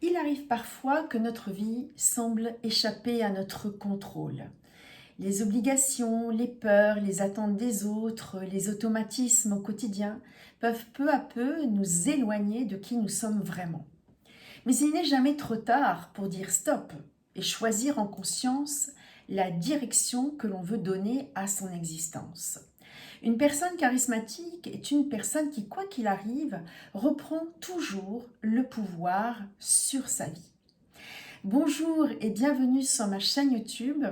Il arrive parfois que notre vie semble échapper à notre contrôle. Les obligations, les peurs, les attentes des autres, les automatismes au quotidien peuvent peu à peu nous éloigner de qui nous sommes vraiment. Mais il n'est jamais trop tard pour dire stop et choisir en conscience la direction que l'on veut donner à son existence. Une personne charismatique est une personne qui, quoi qu'il arrive, reprend toujours le pouvoir sur sa vie. Bonjour et bienvenue sur ma chaîne YouTube.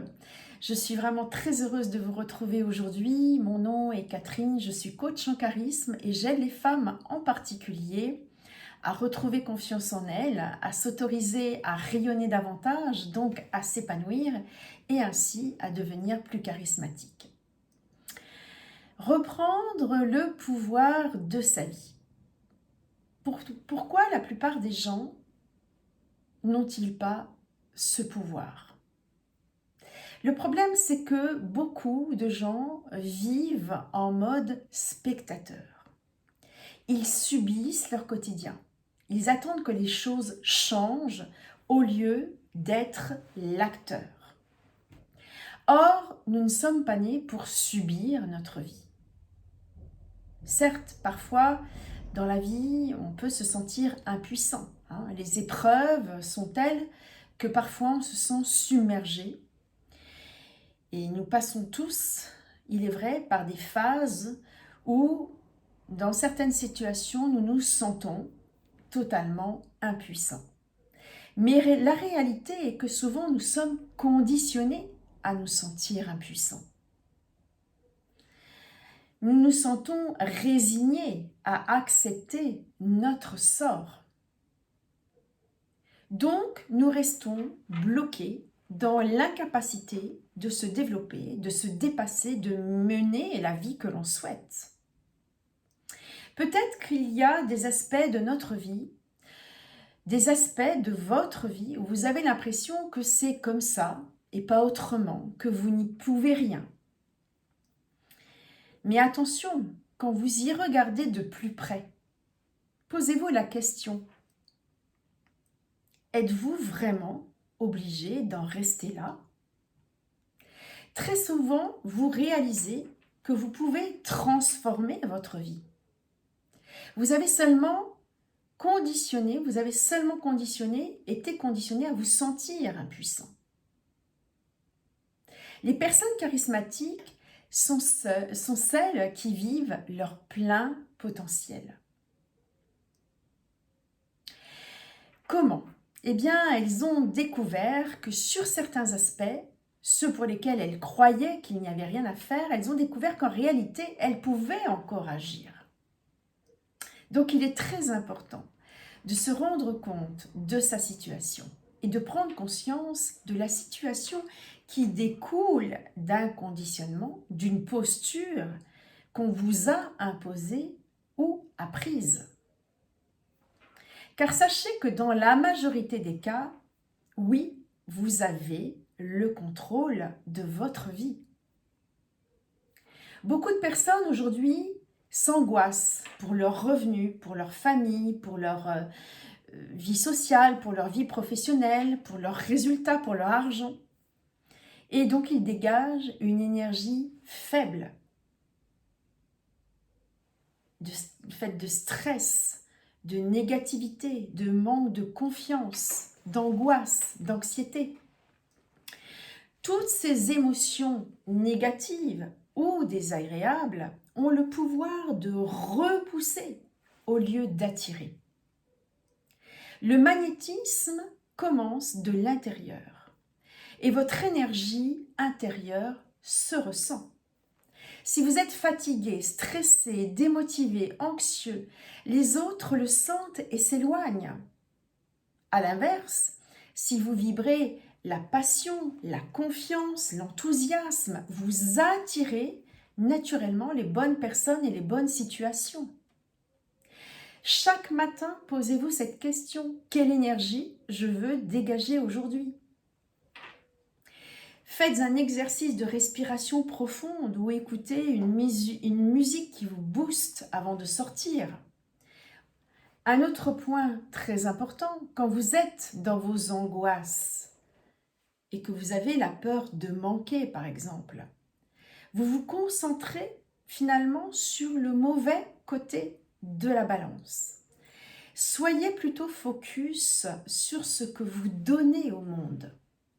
Je suis vraiment très heureuse de vous retrouver aujourd'hui. Mon nom est Catherine, je suis coach en charisme et j'aide les femmes en particulier à retrouver confiance en elles, à s'autoriser à rayonner davantage, donc à s'épanouir et ainsi à devenir plus charismatique. Reprendre le pouvoir de sa vie. Pourquoi la plupart des gens n'ont-ils pas ce pouvoir? Le problème, c'est que beaucoup de gens vivent en mode spectateur. Ils subissent leur quotidien. Ils attendent que les choses changent au lieu d'être l'acteur. Or, nous ne sommes pas nés pour subir notre vie. Certes, parfois, dans la vie, on peut se sentir impuissant. Les épreuves sont telles que parfois on se sent submergé. Et nous passons tous, il est vrai, par des phases où, dans certaines situations, nous nous sentons totalement impuissants. Mais la réalité est que souvent nous sommes conditionnés à nous sentir impuissants. Nous nous sentons résignés à accepter notre sort. Donc, nous restons bloqués dans l'incapacité de se développer, de se dépasser, de mener la vie que l'on souhaite. Peut-être qu'il y a des aspects de notre vie, des aspects de votre vie où vous avez l'impression que c'est comme ça et pas autrement, que vous n'y pouvez rien. Mais attention, quand vous y regardez de plus près, posez-vous la question, êtes-vous vraiment obligé d'en rester là? Très souvent, vous réalisez que vous pouvez transformer votre vie. Vous avez seulement été conditionné à vous sentir impuissant. Les personnes charismatiques sont celles qui vivent leur plein potentiel. Comment? Eh bien, elles ont découvert que sur certains aspects, ceux pour lesquels elles croyaient qu'il n'y avait rien à faire, elles ont découvert qu'en réalité, elles pouvaient encore agir. Donc, il est très important de se rendre compte de sa situation et de prendre conscience de la situation qui découle d'un conditionnement, d'une posture qu'on vous a imposée ou apprise. Car sachez que dans la majorité des cas, oui, vous avez le contrôle de votre vie. Beaucoup de personnes aujourd'hui s'angoissent pour leurs revenus, pour leur famille, pour leur vie sociale, pour leur vie professionnelle, pour leurs résultats, pour leur argent. Et donc, ils dégagent une énergie faible, faite de stress, de négativité, de manque de confiance, d'angoisse, d'anxiété. Toutes ces émotions négatives ou désagréables ont le pouvoir de repousser au lieu d'attirer. Le magnétisme commence de l'intérieur et votre énergie intérieure se ressent. Si vous êtes fatigué, stressé, démotivé, anxieux, les autres le sentent et s'éloignent. À l'inverse, si vous vibrez la passion, la confiance, l'enthousiasme, vous attirez naturellement les bonnes personnes et les bonnes situations. Chaque matin, posez-vous cette question, quelle énergie je veux dégager aujourd'hui? Faites un exercice de respiration profonde ou écoutez une musique qui vous booste avant de sortir. Un autre point très important, quand vous êtes dans vos angoisses et que vous avez la peur de manquer, par exemple, vous vous concentrez finalement sur le mauvais côté de la balance. Soyez plutôt focus sur ce que vous donnez au monde,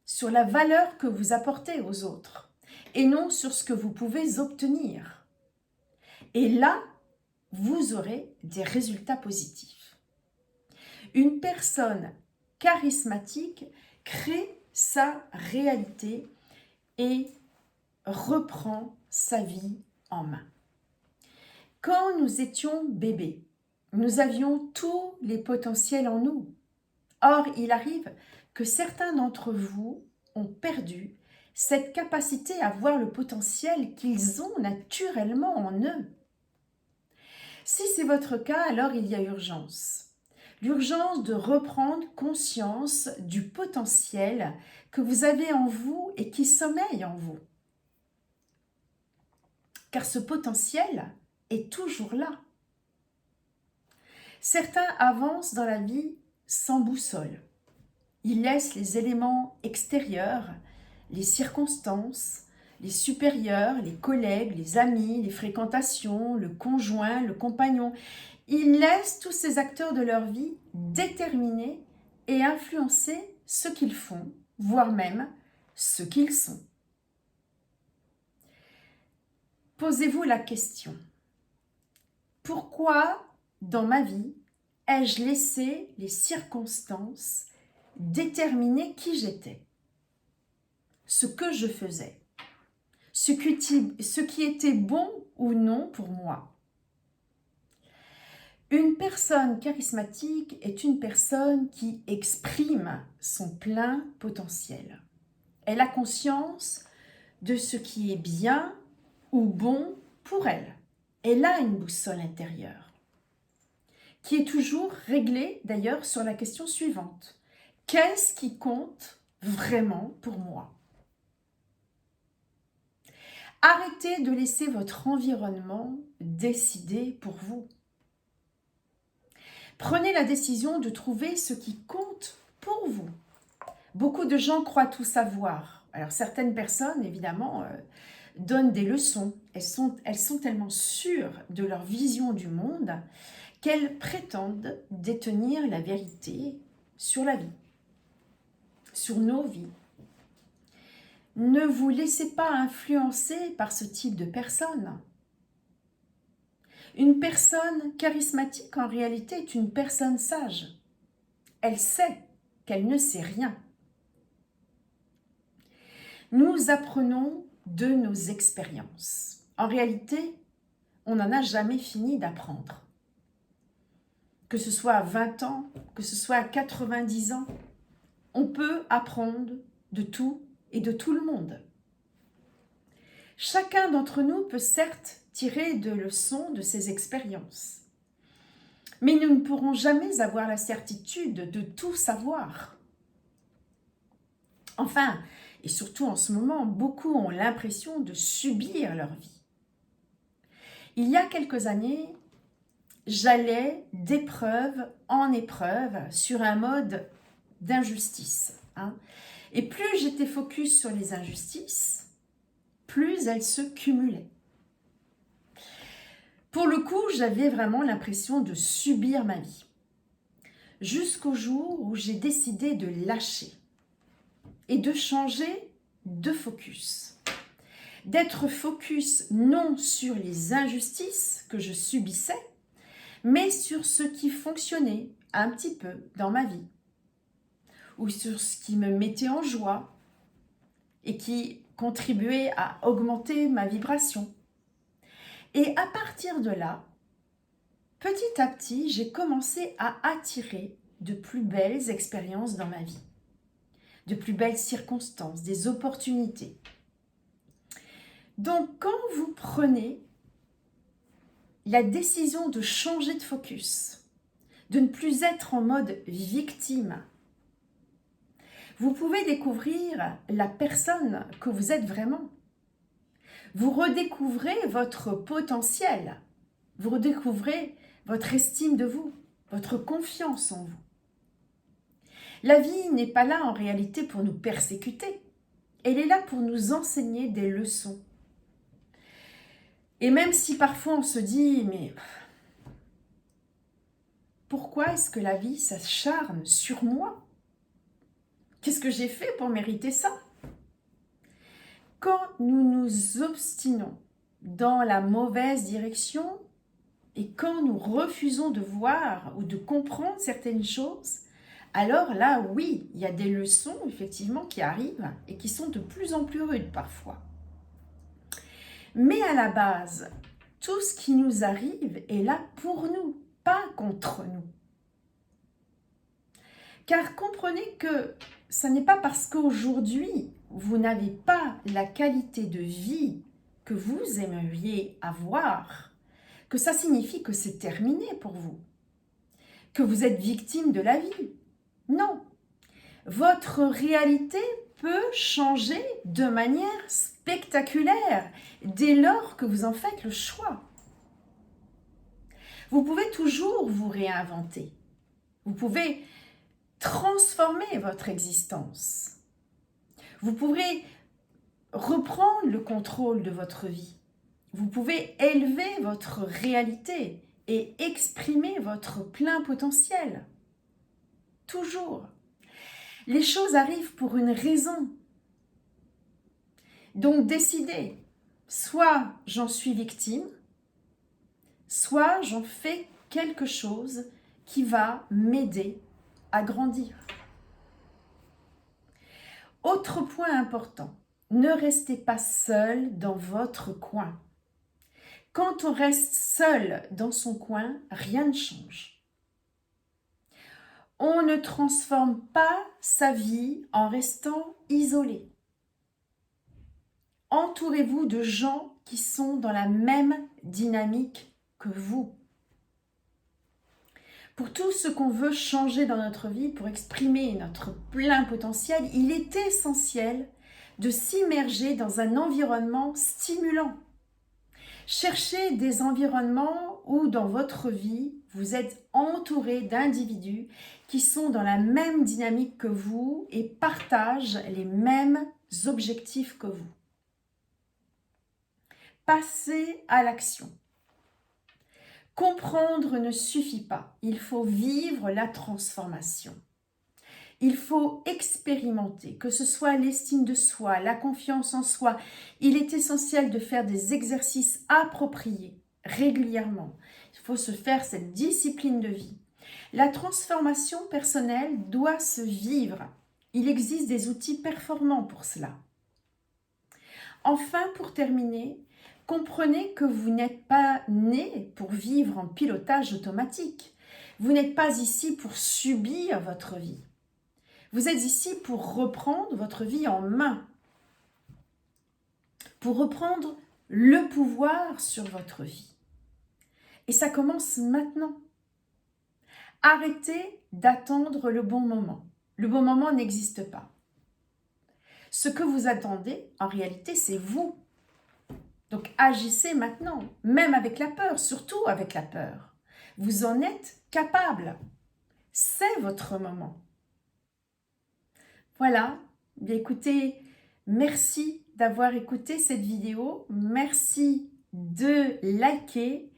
sur la valeur que vous apportez aux autres, et non sur ce que vous pouvez obtenir. Et là, vous aurez des résultats positifs. Une personne charismatique crée sa réalité et reprend sa vie en main. Quand nous étions bébés, nous avions tous les potentiels en nous. Or, il arrive que certains d'entre vous ont perdu cette capacité à voir le potentiel qu'ils ont naturellement en eux. Si c'est votre cas, alors il y a urgence. L'urgence de reprendre conscience du potentiel que vous avez en vous et qui sommeille en vous. Car ce potentiel est toujours là. Certains avancent dans la vie sans boussole. Ils laissent les éléments extérieurs, les circonstances, les supérieurs, les collègues, les amis, les fréquentations, le conjoint, le compagnon. Ils laissent tous ces acteurs de leur vie déterminer et influencer ce qu'ils font, voire même ce qu'ils sont. Posez-vous la question, pourquoi dans ma vie ai-je laissé les circonstances déterminer qui j'étais, ce que je faisais, ce qui était bon ou non pour moi? Une personne charismatique est une personne qui exprime son plein potentiel. Elle a conscience de ce qui est bien ou bon pour elle. Elle a une boussole intérieure qui est toujours réglée d'ailleurs sur la question suivante. Qu'est-ce qui compte vraiment pour moi? Arrêtez de laisser votre environnement décider pour vous. Prenez la décision de trouver ce qui compte pour vous. Beaucoup de gens croient tout savoir. Alors certaines personnes, évidemment, donnent des leçons. Elles sont tellement sûres de leur vision du monde qu'elles prétendent détenir la vérité sur la vie, sur nos vies. Ne vous laissez pas influencer par ce type de personnes. Une personne charismatique, en réalité, est une personne sage. Elle sait qu'elle ne sait rien. Nous apprenons de nos expériences. En réalité, on n'en a jamais fini d'apprendre. Que ce soit à 20 ans, que ce soit à 90 ans, on peut apprendre de tout et de tout le monde. Chacun d'entre nous peut certes tirer de leçons de ses expériences, mais nous ne pourrons jamais avoir la certitude de tout savoir. Enfin, et surtout en ce moment, beaucoup ont l'impression de subir leur vie. Il y a quelques années, j'allais d'épreuve en épreuve sur un mode d'injustice. Et plus j'étais focus sur les injustices, plus elles se cumulaient. Pour le coup, j'avais vraiment l'impression de subir ma vie. Jusqu'au jour où j'ai décidé de lâcher et de changer de focus. D'être focus non sur les injustices que je subissais, mais sur ce qui fonctionnait un petit peu dans ma vie, ou sur ce qui me mettait en joie et qui contribuait à augmenter ma vibration. Et à partir de là, petit à petit, j'ai commencé à attirer de plus belles expériences dans ma vie, de plus belles circonstances, des opportunités. Donc, quand vous prenez la décision de changer de focus, de ne plus être en mode victime, vous pouvez découvrir la personne que vous êtes vraiment. Vous redécouvrez votre potentiel, vous redécouvrez votre estime de vous, votre confiance en vous. La vie n'est pas là en réalité pour nous persécuter. Elle est là pour nous enseigner des leçons. Et même si parfois on se dit, mais pourquoi est-ce que la vie s'acharne sur moi? Qu'est-ce que j'ai fait pour mériter ça? Quand nous nous obstinons dans la mauvaise direction et quand nous refusons de voir ou de comprendre certaines choses, alors là, oui, il y a des leçons effectivement qui arrivent et qui sont de plus en plus rudes parfois. Mais à la base, tout ce qui nous arrive est là pour nous, pas contre nous. Car comprenez que ce n'est pas parce qu'aujourd'hui, vous n'avez pas la qualité de vie que vous aimeriez avoir, que ça signifie que c'est terminé pour vous, que vous êtes victime de la vie. Non, votre réalité peut changer de manière spectaculaire dès lors que vous en faites le choix. Vous pouvez toujours vous réinventer. Vous pouvez transformer votre existence. Vous pourrez reprendre le contrôle de votre vie. Vous pouvez élever votre réalité et exprimer votre plein potentiel. Toujours. Les choses arrivent pour une raison. Donc décidez, soit j'en suis victime, soit j'en fais quelque chose qui va m'aider à grandir. Autre point important, ne restez pas seul dans votre coin. Quand on reste seul dans son coin, rien ne change. On ne transforme pas sa vie en restant isolé. Entourez-vous de gens qui sont dans la même dynamique que vous. Pour tout ce qu'on veut changer dans notre vie, pour exprimer notre plein potentiel, il est essentiel de s'immerger dans un environnement stimulant. Cherchez des environnements où dans votre vie, vous êtes entouré d'individus qui sont dans la même dynamique que vous et partagent les mêmes objectifs que vous. Passez à l'action. Comprendre ne suffit pas, il faut vivre la transformation. Il faut expérimenter, que ce soit l'estime de soi, la confiance en soi. Il est essentiel de faire des exercices appropriés régulièrement. Il faut se faire cette discipline de vie. La transformation personnelle doit se vivre. Il existe des outils performants pour cela. Enfin, pour terminer, comprenez que vous n'êtes pas né pour vivre en pilotage automatique. Vous n'êtes pas ici pour subir votre vie. Vous êtes ici pour reprendre votre vie en main, pour reprendre le pouvoir sur votre vie. Et ça commence maintenant. Arrêtez d'attendre le bon moment. Le bon moment n'existe pas. Ce que vous attendez, en réalité, c'est vous. Donc agissez maintenant, même avec la peur, surtout avec la peur. Vous en êtes capable. C'est votre moment. Voilà, bien écoutez, merci d'avoir écouté cette vidéo, merci de liker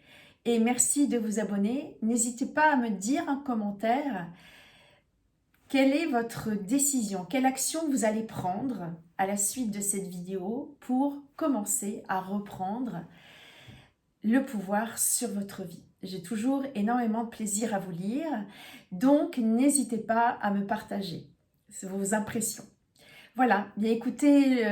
et merci de vous abonner. N'hésitez pas à me dire en commentaire quelle est votre décision, quelle action vous allez prendre à la suite de cette vidéo pour commencer à reprendre le pouvoir sur votre vie. J'ai toujours énormément de plaisir à vous lire, donc n'hésitez pas à me partager vos impressions. Voilà, bien écoutez,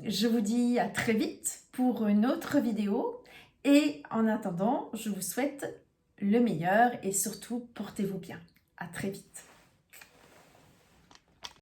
je vous dis à très vite pour une autre vidéo et en attendant, je vous souhaite le meilleur et surtout portez-vous bien. À très vite.